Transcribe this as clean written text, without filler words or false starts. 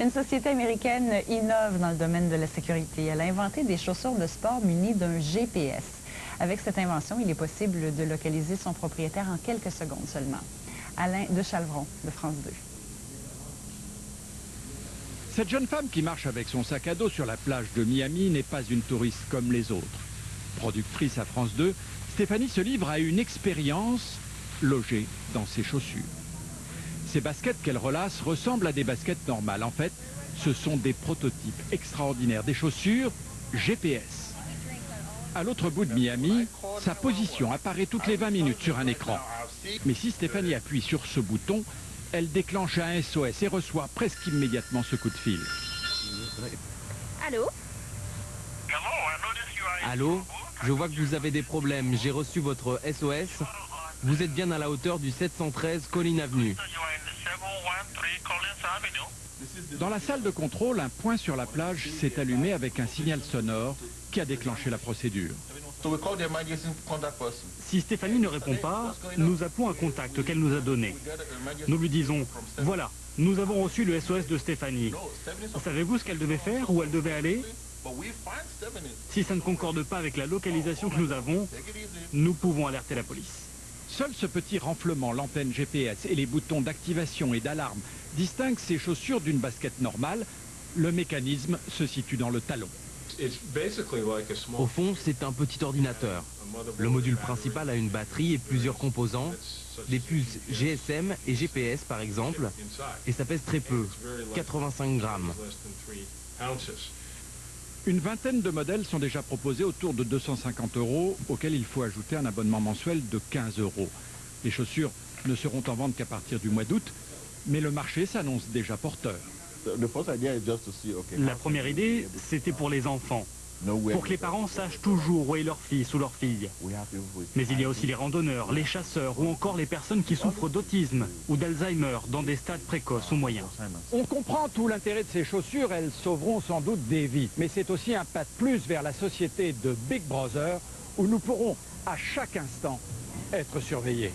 Une société américaine innove dans le domaine de la sécurité. Elle a inventé des chaussures de sport munies d'un GPS. Avec cette invention, il est possible de localiser son propriétaire en quelques secondes seulement. Alain de Chalvron, de France 2. Cette jeune femme qui marche avec son sac à dos sur la plage de Miami n'est pas une touriste comme les autres. Productrice à France 2, Stéphanie se livre à une expérience logée dans ses chaussures. Ces baskets qu'elle relasse ressemblent à des baskets normales. En fait, ce sont des prototypes extraordinaires, des chaussures GPS. À l'autre bout de Miami, sa position apparaît toutes les 20 minutes sur un écran. Mais si Stéphanie appuie sur ce bouton, elle déclenche un SOS et reçoit presque immédiatement ce coup de fil. Allô? Allô? Je vois que vous avez des problèmes. J'ai reçu votre SOS. Vous êtes bien à la hauteur du 713 Collins Avenue. Dans la salle de contrôle, un point sur la plage s'est allumé avec un signal sonore qui a déclenché la procédure. Si Stéphanie ne répond pas, nous appelons un contact qu'elle nous a donné. Nous lui disons, voilà, nous avons reçu le SOS de Stéphanie. Savez-vous ce qu'elle devait faire, où elle devait aller? Si ça ne concorde pas avec la localisation que nous avons, nous pouvons alerter la police. Seul ce petit renflement, l'antenne GPS et les boutons d'activation et d'alarme distinguent ces chaussures d'une basket normale. Le mécanisme se situe dans le talon. Au fond, c'est un petit ordinateur. Le module principal a une batterie et plusieurs composants, des puces GSM et GPS par exemple, et ça pèse très peu, 85 grammes. Une vingtaine de modèles sont déjà proposés autour de 250 €, auxquels il faut ajouter un abonnement mensuel de 15 €. Les chaussures ne seront en vente qu'à partir du mois d'août, mais le marché s'annonce déjà porteur. La première idée, c'était pour les enfants, pour que les parents sachent toujours où est leur fils ou leur fille. Mais il y a aussi les randonneurs, les chasseurs ou encore les personnes qui souffrent d'autisme ou d'Alzheimer dans des stades précoces ou moyens. On comprend tout l'intérêt de ces chaussures, elles sauveront sans doute des vies. Mais c'est aussi un pas de plus vers la société de Big Brother, où nous pourrons à chaque instant être surveillés.